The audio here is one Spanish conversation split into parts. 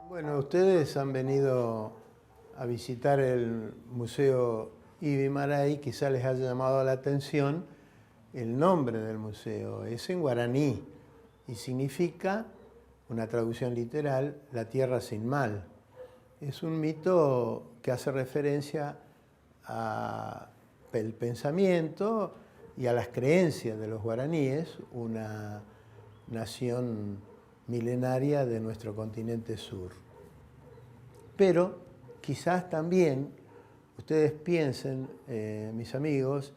Bueno, ustedes han venido a visitar el Museo Ibimaray, quizá les haya llamado la atención el nombre del museo. Es en guaraní y significa, una traducción literal, la tierra sin mal. Es un mito que hace referencia al pensamiento y a las creencias de los guaraníes, una nación milenaria de nuestro continente sur. Pero quizás también ustedes piensen, mis amigos,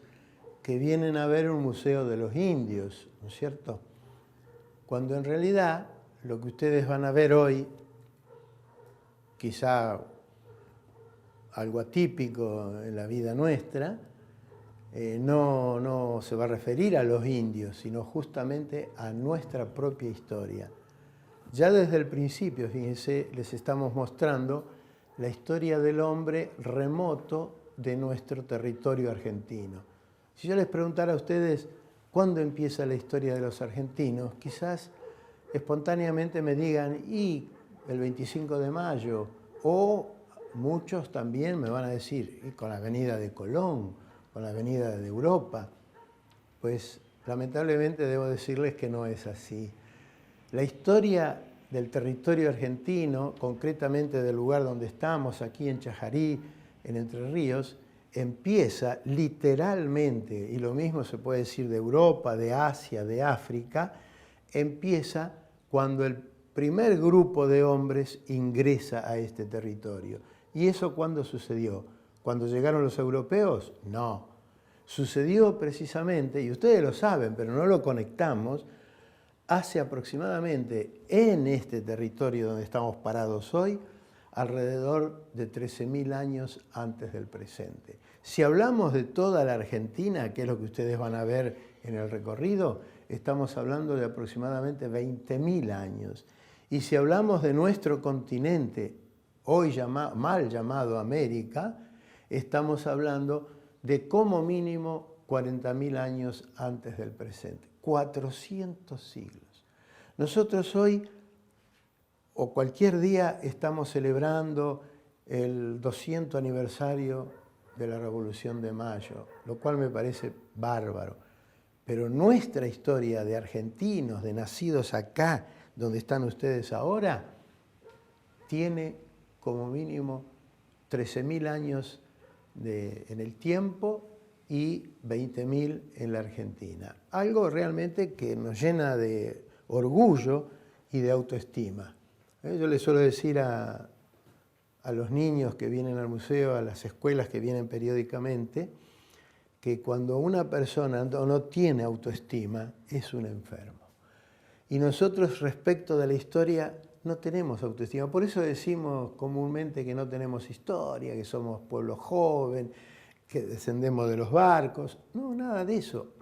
que vienen a ver un museo de los indios, ¿no es cierto? Cuando en realidad lo que ustedes van a ver hoy, quizá algo atípico en la vida nuestra, no se va a referir a los indios, sino justamente a nuestra propia historia. Ya desde el principio, fíjense, les estamos mostrando la historia del hombre remoto de nuestro territorio argentino. Si yo les preguntara a ustedes cuándo empieza la historia de los argentinos, quizás espontáneamente me digan, y el 25 de mayo, o muchos también me van a decir, y con la venida de Colón, con la venida de Europa. Pues lamentablemente debo decirles que no es así. La historia del territorio argentino, concretamente del lugar donde estamos, aquí en Chajarí, en Entre Ríos, empieza literalmente, y lo mismo se puede decir de Europa, de Asia, de África, empieza cuando el primer grupo de hombres ingresa a este territorio. ¿Y eso cuándo sucedió? ¿Cuando llegaron los europeos? No. Sucedió precisamente, y ustedes lo saben, pero no lo conectamos, hace aproximadamente en este territorio donde estamos parados hoy, alrededor de 13.000 años antes del presente. Si hablamos de toda la Argentina, que es lo que ustedes van a ver en el recorrido, estamos hablando de aproximadamente 20.000 años. Y si hablamos de nuestro continente, hoy mal llamado América, estamos hablando de como mínimo 40.000 años antes del presente. 400 siglos. Nosotros hoy, o cualquier día, estamos celebrando el 200 aniversario de la Revolución de Mayo, lo cual me parece bárbaro. Pero nuestra historia de argentinos, de nacidos acá, donde están ustedes ahora, tiene como mínimo 13.000 años en el tiempo y 20.000 en la Argentina. Algo realmente que nos llena de orgullo y de autoestima. Yo les suelo decir a los niños que vienen al museo, a las escuelas que vienen periódicamente, que cuando una persona no tiene autoestima, es un enfermo. Y nosotros, respecto de la historia, no tenemos autoestima. Por eso decimos comúnmente que no tenemos historia, que somos pueblo joven, que descendemos de los barcos. No, nada de eso.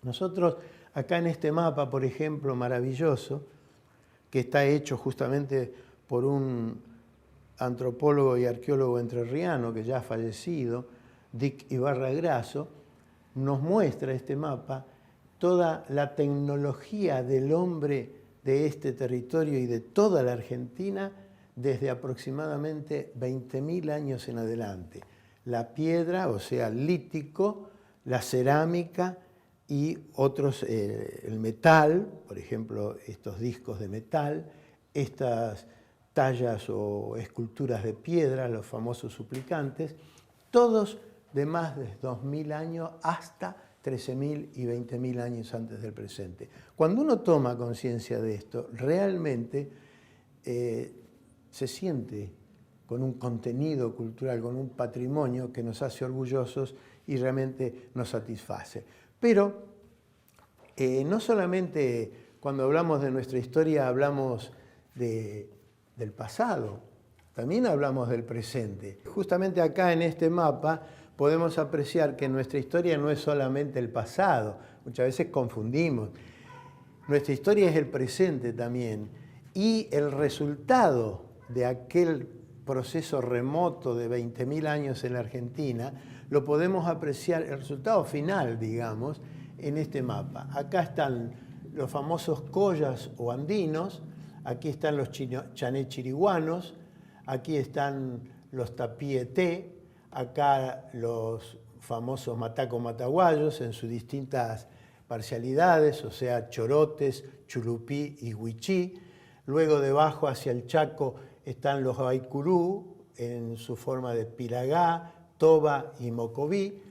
Nosotros, acá en este mapa, por ejemplo, maravilloso, que está hecho justamente por un antropólogo y arqueólogo entrerriano que ya ha fallecido, Dick Ibarra Grasso, nos muestra este mapa toda la tecnología del hombre de este territorio y de toda la Argentina desde aproximadamente 20.000 años en adelante. La piedra, o sea, el lítico, la cerámica y otros, el metal, por ejemplo, estos discos de metal, estas tallas o esculturas de piedra, los famosos suplicantes, todos de más de 2.000 años hasta 13.000 y 20.000 años antes del presente. Cuando uno toma conciencia de esto, realmente se siente con un contenido cultural, con un patrimonio que nos hace orgullosos y realmente nos satisface. Pero no solamente cuando hablamos de nuestra historia hablamos del pasado, también hablamos del presente. Justamente acá en este mapa podemos apreciar que nuestra historia no es solamente el pasado, muchas veces confundimos. Nuestra historia es el presente también, y el resultado de aquel proceso remoto de 20.000 años en la Argentina lo podemos apreciar, el resultado final, digamos, en este mapa. Acá están los famosos collas o andinos, aquí están los chané chiriguanos, aquí están los tapieté, acá los famosos mataco-mataguayos en sus distintas parcialidades, o sea, chorotes, chulupí y huichí. Luego debajo hacia el Chaco están los Guaycurú en su forma de pilagá, toba y mocoví.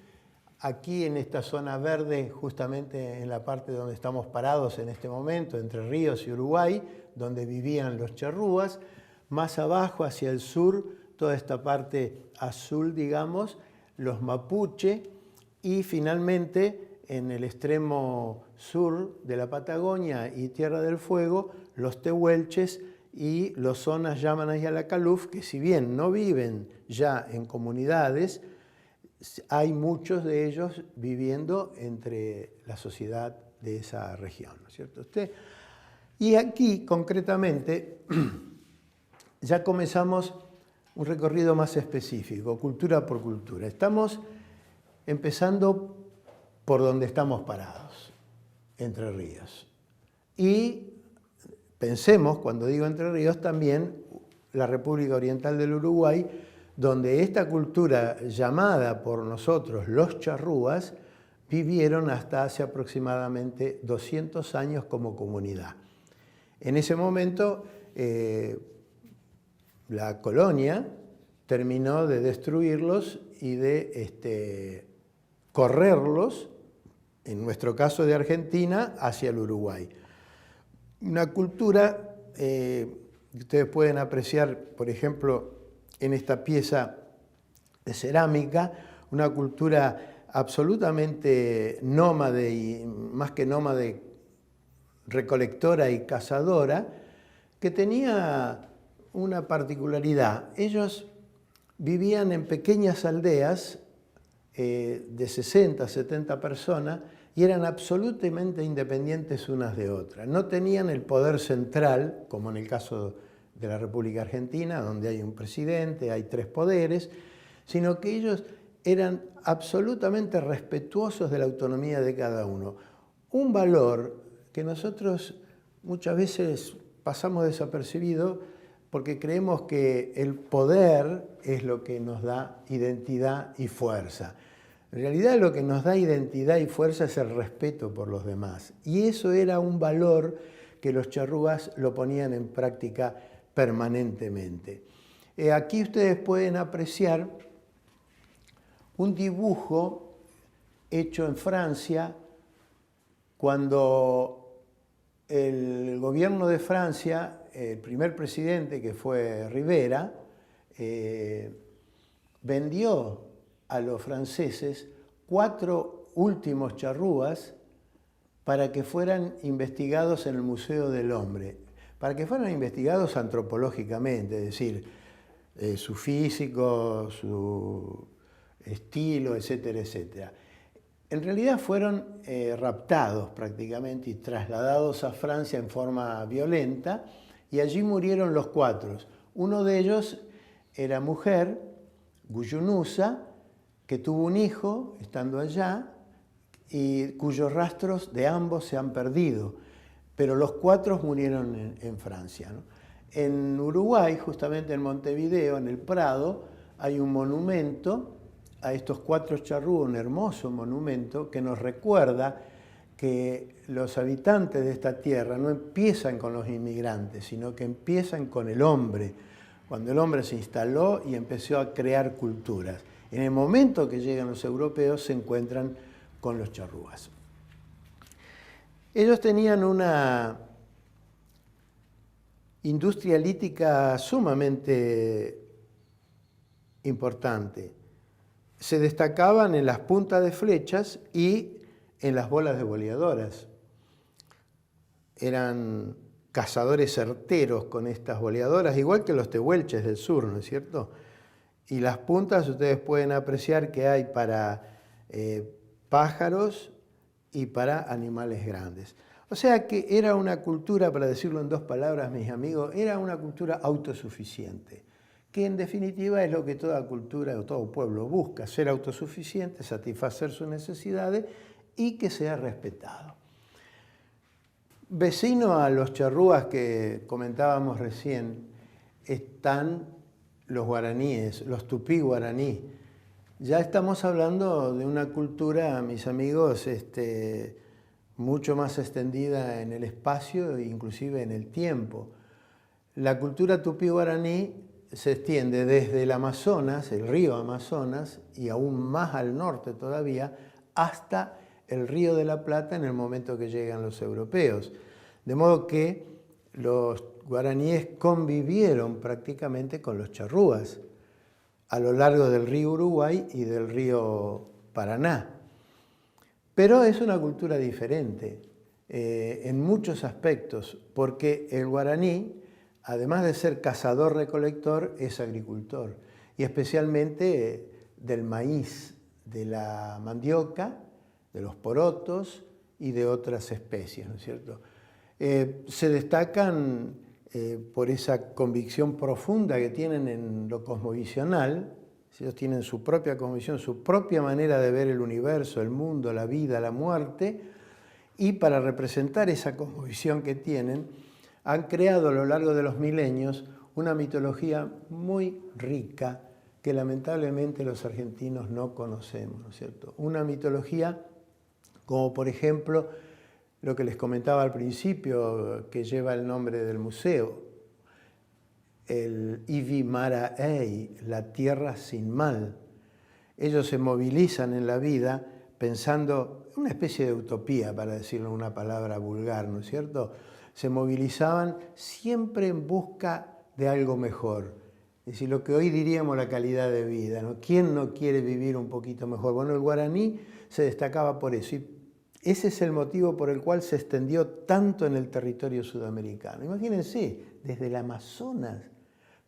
Aquí en esta zona verde, justamente en la parte donde estamos parados en este momento, entre Ríos y Uruguay, donde vivían los charrúas. Más abajo, hacia el sur, toda esta parte azul, digamos, los mapuche. Y finalmente, en el extremo sur de la Patagonia y Tierra del Fuego, los tehuelches y los zonas Yámanas y Alacaluf, que si bien no viven ya en comunidades, hay muchos de ellos viviendo entre la sociedad de esa región, ¿no es cierto? Y aquí, concretamente, ya comenzamos un recorrido más específico, cultura por cultura. Estamos empezando por donde estamos parados, Entre Ríos. Y pensemos, cuando digo Entre Ríos, también la República Oriental del Uruguay, donde esta cultura llamada por nosotros los charrúas vivieron hasta hace aproximadamente 200 años como comunidad. En ese momento, la colonia terminó de destruirlos y de correrlos, en nuestro caso de Argentina, hacia el Uruguay. Una cultura que ustedes pueden apreciar, por ejemplo, en esta pieza de cerámica, una cultura absolutamente nómade y más que nómade, recolectora y cazadora, que tenía una particularidad. Ellos vivían en pequeñas aldeas de 60, 70 personas y eran absolutamente independientes unas de otras. No tenían el poder central, como en el caso de la República Argentina, donde hay un presidente, hay 3 poderes, sino que ellos eran absolutamente respetuosos de la autonomía de cada uno. Un valor que nosotros muchas veces pasamos desapercibido porque creemos que el poder es lo que nos da identidad y fuerza. En realidad lo que nos da identidad y fuerza es el respeto por los demás. Y eso era un valor que los charrúas lo ponían en práctica permanentemente. Aquí ustedes pueden apreciar un dibujo hecho en Francia cuando el gobierno de Francia, el primer presidente, que fue Rivera, vendió a los franceses 4 últimos charrúas para que fueran investigados en el Museo del Hombre, para que fueran investigados antropológicamente, es decir, su físico, su estilo, etcétera, etcétera. En realidad fueron raptados prácticamente y trasladados a Francia en forma violenta y allí murieron los 4. Uno de ellos era mujer, Guyunusa, que tuvo un hijo estando allá y cuyos rastros de ambos se han perdido, pero los 4 murieron en Francia, ¿no? En Uruguay, justamente en Montevideo, en el Prado, hay un monumento a estos 4 charrúas, un hermoso monumento que nos recuerda que los habitantes de esta tierra no empiezan con los inmigrantes, sino que empiezan con el hombre, cuando el hombre se instaló y empezó a crear culturas. En el momento que llegan los europeos se encuentran con los charrúas. Ellos tenían una industria lítica sumamente importante. Se destacaban en las puntas de flechas y en las bolas de boleadoras. Eran cazadores certeros con estas boleadoras, igual que los tehuelches del sur, ¿no es cierto? Y las puntas ustedes pueden apreciar que hay para pájaros y para animales grandes. O sea que era una cultura, para decirlo en 2 palabras, mis amigos, era una cultura autosuficiente, que en definitiva es lo que toda cultura o todo pueblo busca, ser autosuficiente, satisfacer sus necesidades y que sea respetado. Vecino a los charrúas que comentábamos recién están los guaraníes, los tupí guaraní. Ya estamos hablando de una cultura, mis amigos, mucho más extendida en el espacio e inclusive en el tiempo. La cultura tupí guaraní se extiende desde el Amazonas, el río Amazonas, y aún más al norte todavía, hasta el río de la Plata en el momento que llegan los europeos. De modo que los guaraníes convivieron prácticamente con los charrúas a lo largo del río Uruguay y del río Paraná. Pero es una cultura diferente en muchos aspectos, porque el guaraní, además de ser cazador-recolector, es agricultor, y especialmente del maíz, de la mandioca, de los porotos y de otras especies, ¿no es cierto? Se destacan por esa convicción profunda que tienen en lo cosmovisional. Ellos tienen su propia cosmovisión, su propia manera de ver el universo, el mundo, la vida, la muerte, y para representar esa cosmovisión que tienen, han creado a lo largo de los milenios una mitología muy rica que lamentablemente los argentinos no conocemos, ¿no es cierto? Una mitología como, por ejemplo, lo que les comentaba al principio, que lleva el nombre del museo, el Ivi Mara Ei, la tierra sin mal. Ellos se movilizan en la vida pensando, una especie de utopía, para decirlo en una palabra vulgar, ¿no es cierto? Se movilizaban siempre en busca de algo mejor. Es decir, lo que hoy diríamos la calidad de vida, ¿no? ¿Quién no quiere vivir un poquito mejor? Bueno, el guaraní se destacaba por eso. Y ese es el motivo por el cual se extendió tanto en el territorio sudamericano. Imagínense, desde el Amazonas,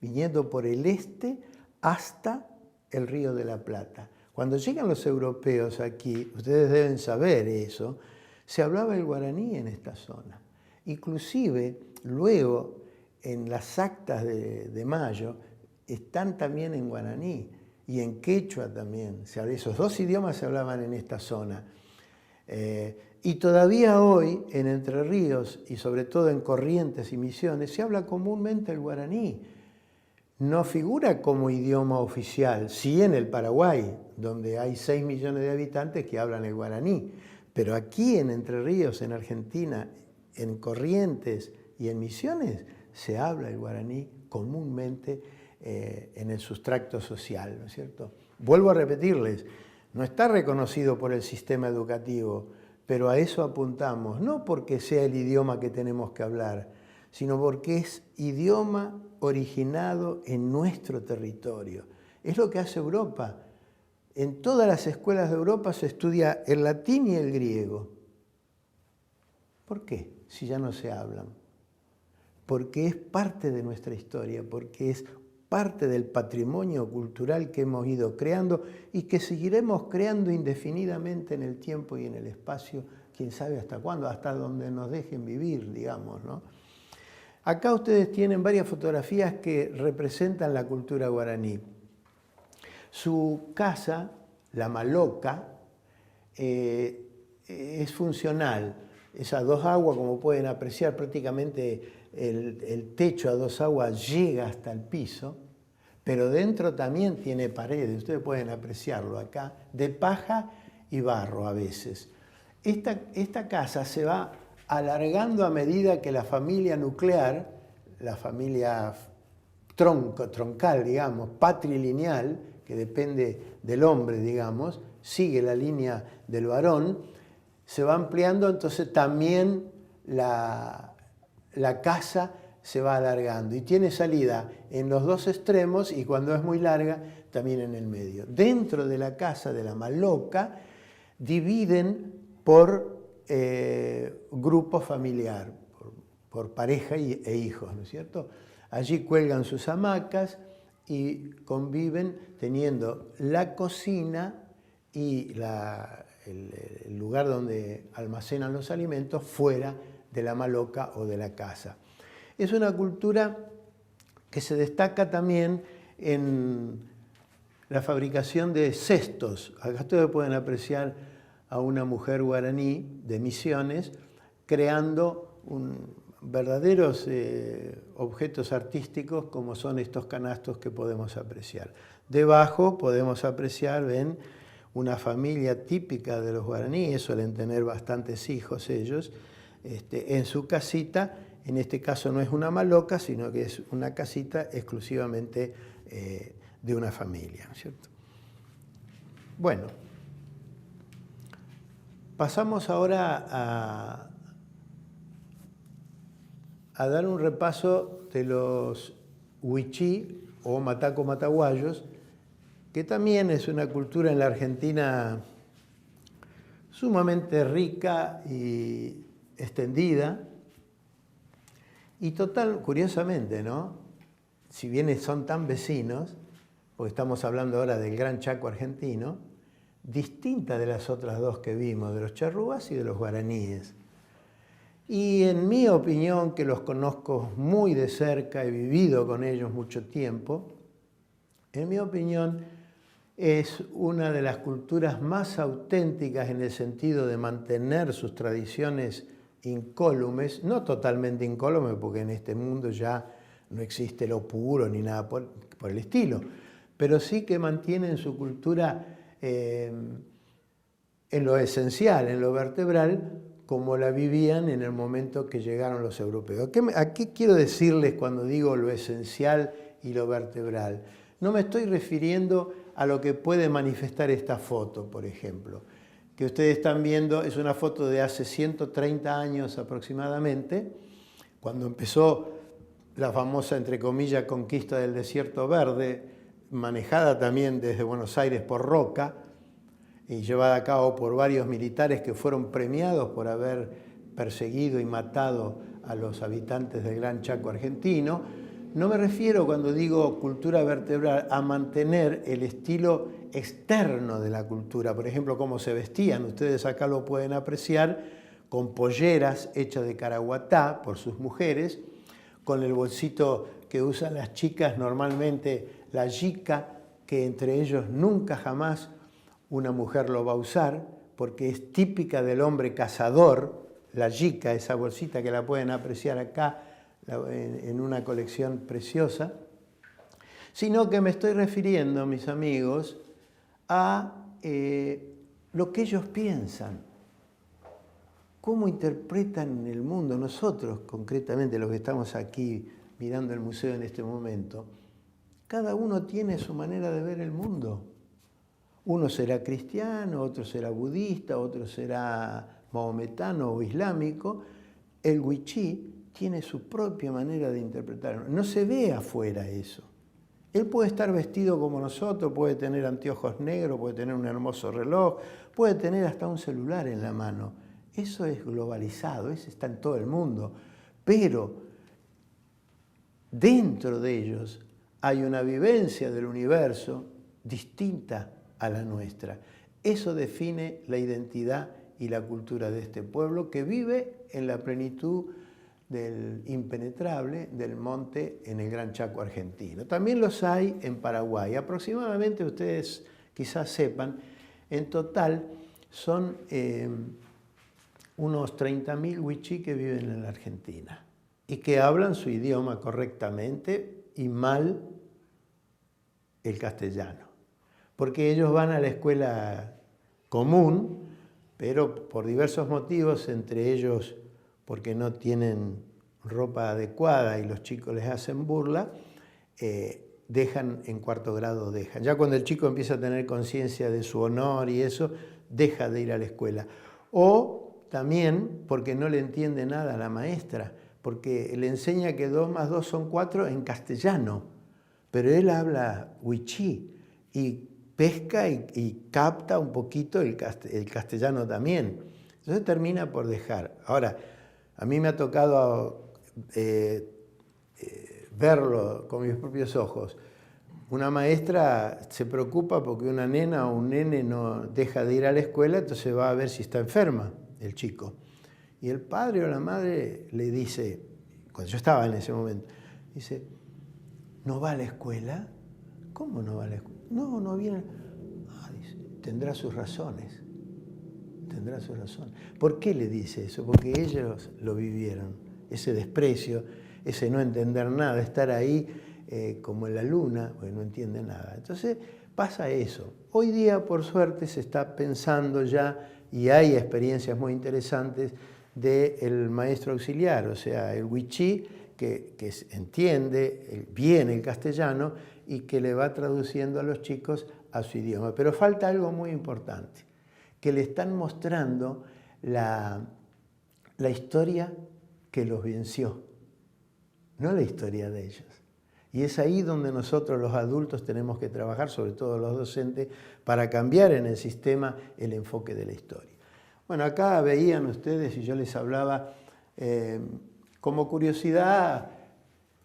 viniendo por el este hasta el Río de la Plata. Cuando llegan los europeos aquí, ustedes deben saber eso, se hablaba el guaraní en esta zona. Inclusive, luego, en las actas de Mayo, están también en guaraní y en quechua también. Esos 2 idiomas se hablaban en esta zona. Y todavía hoy, en Entre Ríos y sobre todo en Corrientes y Misiones, se habla comúnmente el guaraní. No figura como idioma oficial, sí en el Paraguay, donde hay 6 millones de habitantes que hablan el guaraní, pero aquí en Entre Ríos, en Argentina, en Corrientes y en Misiones, se habla el guaraní comúnmente en el sustrato social, ¿no es cierto? Vuelvo a repetirles, no está reconocido por el sistema educativo, pero a eso apuntamos, no porque sea el idioma que tenemos que hablar, sino porque es idioma originado en nuestro territorio. Es lo que hace Europa. En todas las escuelas de Europa se estudia el latín y el griego. ¿Por qué? Si ya no se hablan. Porque es parte de nuestra historia, porque es parte del patrimonio cultural que hemos ido creando y que seguiremos creando indefinidamente en el tiempo y en el espacio, quién sabe hasta cuándo, hasta donde nos dejen vivir, digamos, ¿no? Acá ustedes tienen varias fotografías que representan la cultura guaraní. Su casa, la maloca, es funcional. Es a 2 aguas, como pueden apreciar, prácticamente el techo a 2 aguas llega hasta el piso, pero dentro también tiene paredes, ustedes pueden apreciarlo acá, de paja y barro a veces. Esta casa se va alargando a medida que la familia nuclear, la familia troncal, digamos, patrilineal, que depende del hombre, digamos, sigue la línea del varón, se va ampliando, entonces también la casa se va alargando y tiene salida en los dos extremos y cuando es muy larga también en el medio. Dentro de la casa de la maloca dividen por grupo familiar, por pareja e hijos, ¿no es cierto? Allí cuelgan sus hamacas y conviven teniendo la cocina y el lugar donde almacenan los alimentos fuera de la maloca o de la casa. Es una cultura que se destaca también en la fabricación de cestos. Acá ustedes pueden apreciar a una mujer guaraní de Misiones creando verdaderos objetos artísticos como son estos canastos que podemos apreciar. Debajo podemos apreciar, ven, una familia típica de los guaraníes, suelen tener bastantes hijos ellos, en su casita. En este caso no es una maloca, sino que es una casita exclusivamente de una familia, ¿no es cierto? Bueno, pasamos ahora a dar un repaso de los huichí o mataco-mataguayos, que también es una cultura en la Argentina sumamente rica y extendida. Y curiosamente, ¿no? Si bien son tan vecinos, porque estamos hablando ahora del Gran Chaco argentino, distinta de las otras dos que vimos, de los charrúas y de los guaraníes. Y en mi opinión, que los conozco muy de cerca, he vivido con ellos mucho tiempo, en mi opinión es una de las culturas más auténticas en el sentido de mantener sus tradiciones incólumes, no totalmente incólumes, porque en este mundo ya no existe lo puro ni nada por el estilo, pero sí que mantienen su cultura en lo esencial, en lo vertebral, como la vivían en el momento que llegaron los europeos. ¿A qué quiero decirles cuando digo lo esencial y lo vertebral? No me estoy refiriendo a lo que puede manifestar esta foto, por ejemplo, que ustedes están viendo, es una foto de hace 130 años aproximadamente, cuando empezó la famosa, entre comillas, conquista del Desierto Verde, manejada también desde Buenos Aires por Roca, y llevada a cabo por varios militares que fueron premiados por haber perseguido y matado a los habitantes del Gran Chaco argentino. No me refiero, cuando digo cultura vertebral, a mantener el estilo externo de la cultura. Por ejemplo, cómo se vestían. Ustedes acá lo pueden apreciar con polleras hechas de caraguatá por sus mujeres, con el bolsito que usan las chicas normalmente, la yica, que entre ellos nunca jamás una mujer lo va a usar, porque es típica del hombre cazador, la yica, esa bolsita que la pueden apreciar acá en una colección preciosa, sino que me estoy refiriendo, mis amigos, a lo que ellos piensan, cómo interpretan el mundo. Nosotros, concretamente los que estamos aquí mirando el museo en este momento, cada uno tiene su manera de ver el mundo. Uno será cristiano, otro será budista, otro será maometano o islámico. El huichí tiene su propia manera de interpretarlo. No se ve afuera eso. Él puede estar vestido como nosotros, puede tener anteojos negros, puede tener un hermoso reloj, puede tener hasta un celular en la mano. Eso es globalizado, eso está en todo el mundo. Pero dentro de ellos hay una vivencia del universo distinta a la nuestra. Eso define la identidad y la cultura de este pueblo que vive en la plenitud del impenetrable del monte en el Gran Chaco argentino. También los hay en Paraguay. Aproximadamente, ustedes quizás sepan, en total son unos 30.000 huichí que viven en la Argentina y que hablan su idioma correctamente y mal el castellano. Porque ellos van a la escuela común, pero por diversos motivos, entre ellos porque no tienen ropa adecuada y los chicos les hacen burla, dejan en cuarto grado, dejan. Ya cuando el chico empieza a tener conciencia de su honor y eso, deja de ir a la escuela. O también porque no le entiende nada a la maestra, porque le enseña que 2 más 2 son 4 en castellano, pero él habla wichí y pesca y capta un poquito el castellano también. Entonces termina por dejar. Ahora, a mí me ha tocado verlo con mis propios ojos. Una maestra se preocupa porque una nena o un nene no deja de ir a la escuela, entonces va a ver si está enferma el chico. Y el padre o la madre le dice, cuando yo estaba en ese momento, dice, ¿no va a la escuela? ¿Cómo no va a la escuela? No, no viene. Ah, dice, tendrá sus razones. Tendrá sus razones. ¿Por qué le dice eso? Porque ellos lo vivieron. Ese desprecio, ese no entender nada, estar ahí como en la luna, porque no entiende nada. Entonces pasa eso. Hoy día, por suerte, se está pensando ya, y hay experiencias muy interesantes, del maestro auxiliar, o sea, el wichí, que entiende bien el castellano y que le va traduciendo a los chicos a su idioma. Pero falta algo muy importante, que le están mostrando la historia que los venció, no la historia de ellos. Y es ahí donde nosotros los adultos tenemos que trabajar, sobre todo los docentes, para cambiar en el sistema el enfoque de la historia. Bueno, acá veían ustedes y yo les hablaba, como curiosidad,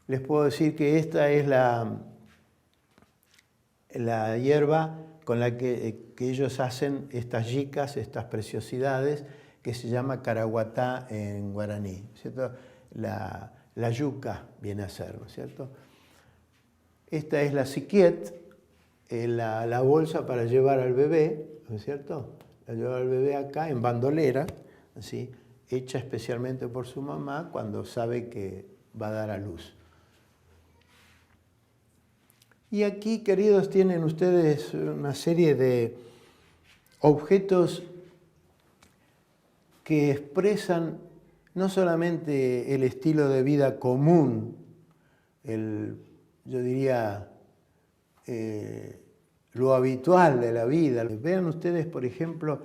les puedo decir que esta es la hierba con la que ellos hacen estas yicas, estas preciosidades, que se llama caraguatá en guaraní, ¿cierto? La yuca viene a ser, ¿no es cierto? Esta es la siquiet, la bolsa para llevar al bebé, ¿no es cierto? La lleva al bebé acá en bandolera, ¿sí? Hecha especialmente por su mamá cuando sabe que va a dar a luz. Y aquí, queridos, tienen ustedes una serie de objetos que expresan no solamente el estilo de vida común, yo diría, lo habitual de la vida. Vean ustedes, por ejemplo,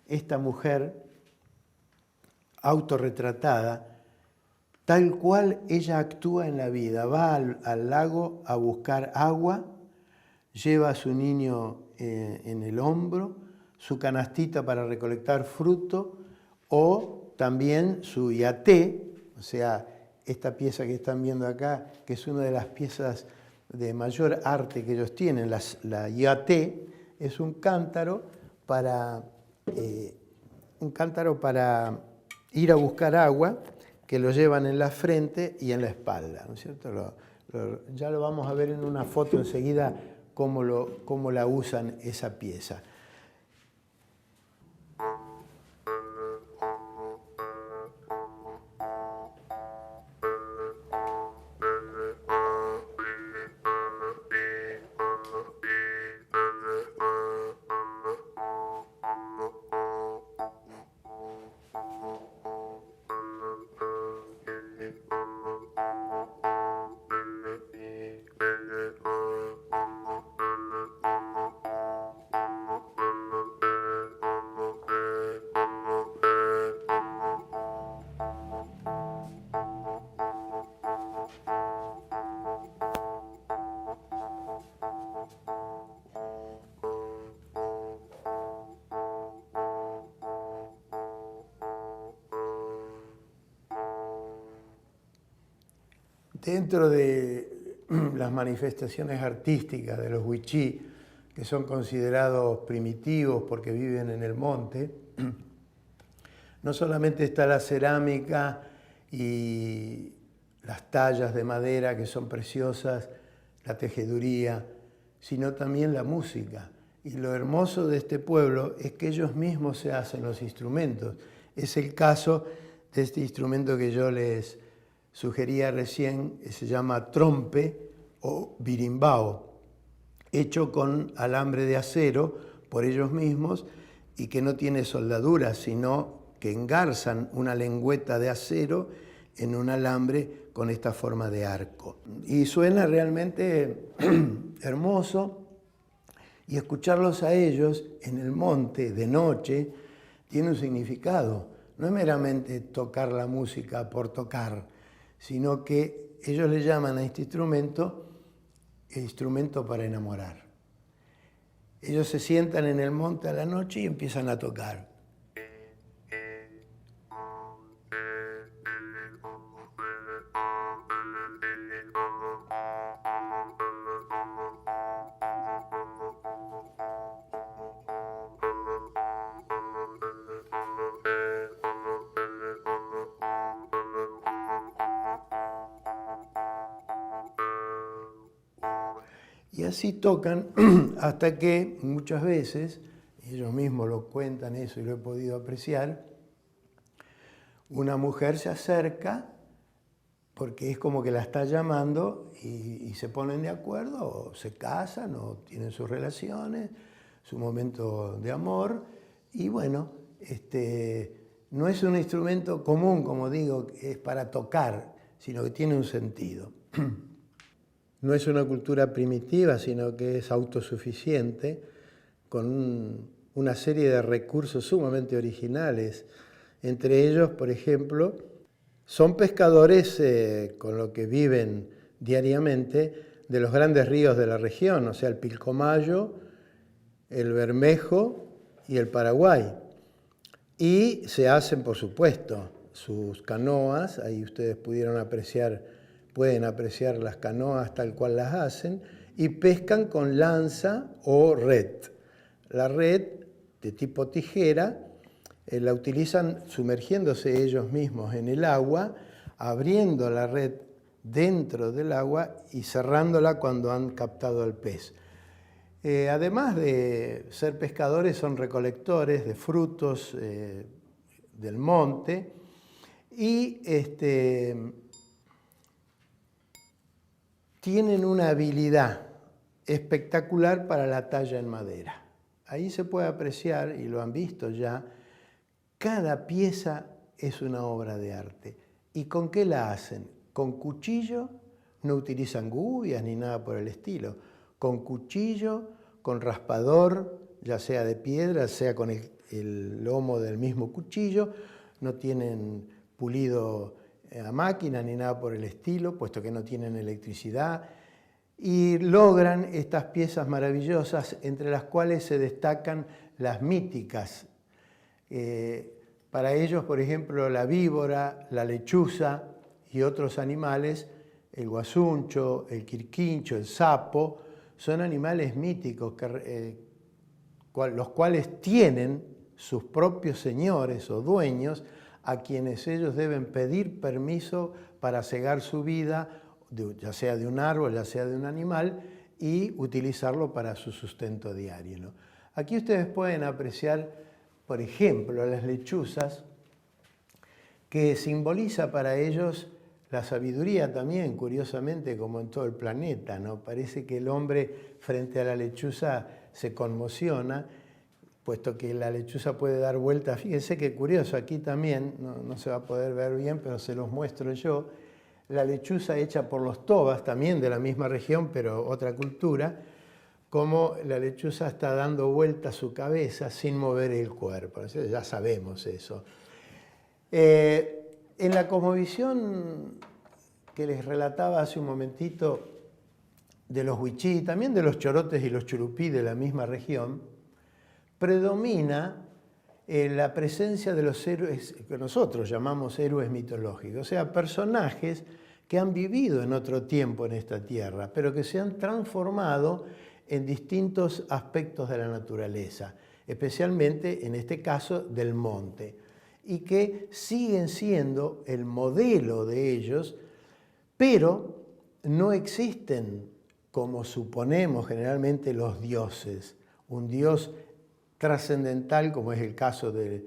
esta mujer autorretratada, tal cual ella actúa en la vida. Va al lago a buscar agua, lleva a su niño en el hombro, su canastita para recolectar fruto o también su yaté, o sea, esta pieza que están viendo acá, que es una de las piezas de mayor arte que ellos tienen, la yaté, es un cántaro para ir a buscar agua, que lo llevan en la frente y en la espalda, ¿no es cierto? Ya lo vamos a ver en una foto enseguida cómo la usan esa pieza. Dentro de las manifestaciones artísticas de los wichí, que son considerados primitivos porque viven en el monte, no solamente está la cerámica y las tallas de madera que son preciosas, la tejeduría, sino también la música. Y lo hermoso de este pueblo es que ellos mismos se hacen los instrumentos. Es el caso de este instrumento que yo les sugería recién, que se llama trompe o birimbao, hecho con alambre de acero por ellos mismos y que no tiene soldaduras, sino que engarzan una lengüeta de acero en un alambre con esta forma de arco. Y suena realmente hermoso, y escucharlos a ellos en el monte de noche tiene un significado. No es meramente tocar la música por tocar, sino que ellos le llaman a este instrumento el instrumento para enamorar. Ellos se sientan en el monte a la noche y empiezan a tocar. Y así tocan hasta que muchas veces, ellos mismos lo cuentan eso y lo he podido apreciar, una mujer se acerca porque es como que la está llamando y se ponen de acuerdo, o se casan, o tienen sus relaciones, su momento de amor. Y bueno, no es un instrumento común, como digo, que es para tocar, sino que tiene un sentido. No es una cultura primitiva, sino que es autosuficiente, con una serie de recursos sumamente originales. Entre ellos, por ejemplo, son pescadores con lo que viven diariamente de los grandes ríos de la región, o sea, el Pilcomayo, el Bermejo y el Paraguay. Y se hacen, por supuesto, sus canoas, ahí ustedes pueden apreciar las canoas tal cual las hacen, y pescan con lanza o red. La red de tipo tijera la utilizan sumergiéndose ellos mismos en el agua, abriendo la red dentro del agua y cerrándola cuando han captado al pez. Además de ser pescadores, son recolectores de frutos del monte y tienen una habilidad espectacular para la talla en madera. Ahí se puede apreciar, y lo han visto ya, cada pieza es una obra de arte. ¿Y con qué la hacen? Con cuchillo, no utilizan gubias ni nada por el estilo. Con cuchillo, con raspador, ya sea de piedra, sea con el lomo del mismo cuchillo, no tienen pulido a máquina ni nada por el estilo, puesto que no tienen electricidad, y logran estas piezas maravillosas, entre las cuales se destacan las míticas. Para ellos, por ejemplo, la víbora, la lechuza y otros animales, el guasuncho, el quirquincho, el sapo, son animales míticos los cuales tienen sus propios señores o dueños, a quienes ellos deben pedir permiso para cegar su vida, ya sea de un árbol, ya sea de un animal, y utilizarlo para su sustento diario, ¿no? Aquí ustedes pueden apreciar, por ejemplo, las lechuzas, que simboliza para ellos la sabiduría también, curiosamente, como en todo el planeta, ¿no? Parece que el hombre frente a la lechuza se conmociona, puesto que la lechuza puede dar vueltas. Fíjense qué curioso, aquí también, no se va a poder ver bien, pero se los muestro yo, la lechuza hecha por los tobas, también de la misma región, pero otra cultura, como la lechuza está dando vuelta su cabeza sin mover el cuerpo. Entonces, ya sabemos eso. En la cosmovisión que les relataba hace un momentito de los huichí, también de los chorotes y los churupí de la misma región, predomina la presencia de los héroes que nosotros llamamos héroes mitológicos, o sea, personajes que han vivido en otro tiempo en esta tierra, pero que se han transformado en distintos aspectos de la naturaleza, especialmente en este caso del monte, y que siguen siendo el modelo de ellos, pero no existen como suponemos generalmente los dioses, un dios trascendental, como es el caso de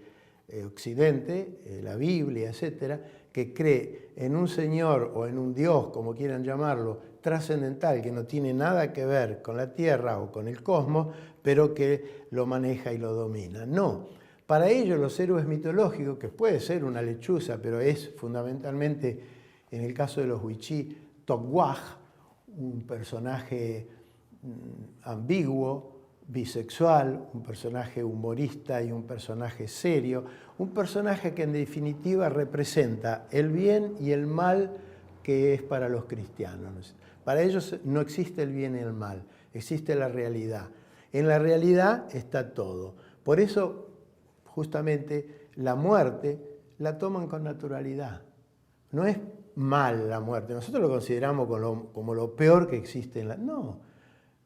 Occidente, la Biblia, etcétera, que cree en un señor o en un dios, como quieran llamarlo, trascendental, que no tiene nada que ver con la tierra o con el cosmos, pero que lo maneja y lo domina. No, Para ellos los héroes mitológicos, que puede ser una lechuza, pero es fundamentalmente, en el caso de los Wichí, Togwaj, un personaje ambiguo, bisexual, un personaje humorista y un personaje serio, un personaje que en definitiva representa el bien y el mal que es para los cristianos. Para ellos no existe el bien y el mal, existe la realidad. En la realidad está todo. Por eso, justamente, la muerte la toman con naturalidad. No es mal la muerte, nosotros lo consideramos como lo peor que existe en la... No,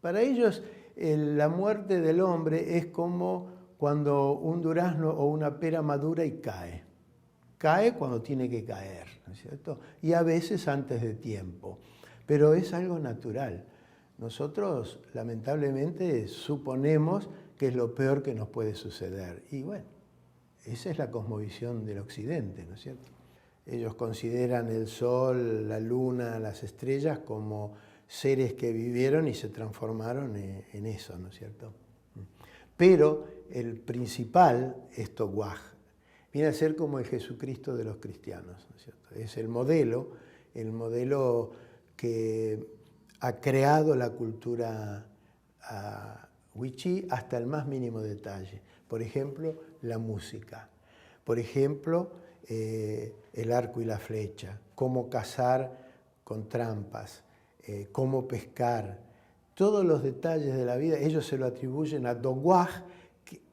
para ellos la muerte del hombre es como cuando un durazno o una pera madura y cae. Cae cuando tiene que caer, ¿no es cierto? Y a veces antes de tiempo, pero es algo natural. Nosotros, lamentablemente, suponemos que es lo peor que nos puede suceder. Y bueno, esa es la cosmovisión del Occidente, ¿no es cierto? Ellos consideran el sol, la luna, las estrellas como seres que vivieron y se transformaron en eso, ¿no es cierto? Pero el principal es Togwaj. Viene a ser como el Jesucristo de los cristianos, ¿no es cierto? Es el modelo que ha creado la cultura Wichí hasta el más mínimo detalle. Por ejemplo, la música. Por ejemplo, el arco y la flecha. Cómo cazar con trampas. Cómo pescar. Todos los detalles de la vida, ellos se lo atribuyen a Togwaj,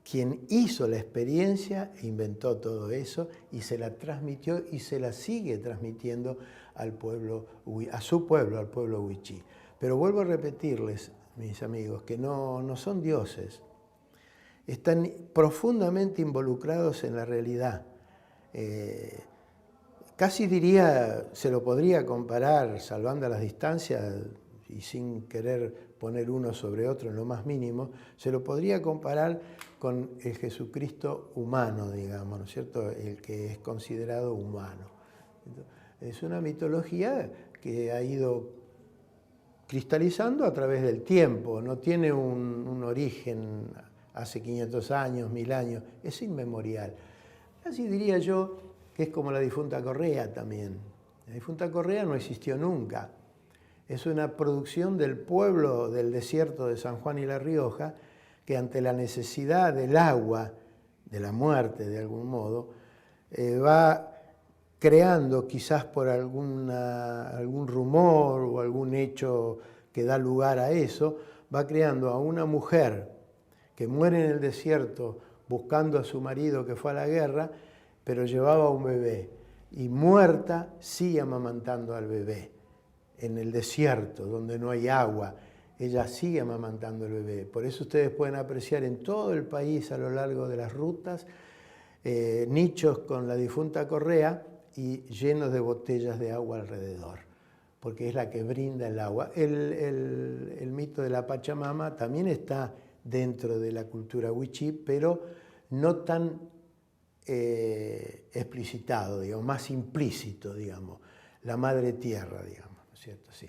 quien hizo la experiencia e inventó todo eso y se la transmitió y se la sigue transmitiendo al pueblo, a su pueblo, al pueblo Wichí. Pero vuelvo a repetirles, mis amigos, que no son dioses. Están profundamente involucrados en la realidad. Casi diría, se lo podría comparar, salvando las distancias y sin querer poner uno sobre otro en lo más mínimo, se lo podría comparar con el Jesucristo humano, digamos, ¿no es cierto? El que es considerado humano. Es una mitología que ha ido cristalizando a través del tiempo, no tiene un origen hace 500 años, 1000 años, es inmemorial. Así diría yo que es como la difunta Correa también. La difunta Correa no existió nunca. Es una producción del pueblo del desierto de San Juan y La Rioja, que ante la necesidad del agua, de la muerte de algún modo, va creando, quizás por algún rumor o algún hecho que da lugar a eso, va creando a una mujer que muere en el desierto buscando a su marido que fue a la guerra, pero llevaba un bebé, y muerta sigue amamantando al bebé. En el desierto, donde no hay agua, ella sigue amamantando al bebé. Por eso ustedes pueden apreciar en todo el país, a lo largo de las rutas, nichos con la difunta Correa y llenos de botellas de agua alrededor, porque es la que brinda el agua. El mito de la Pachamama también está dentro de la cultura Wichí, pero no tan explicitado, digamos, más implícito, digamos, la madre tierra, digamos, ¿no es cierto? Sí.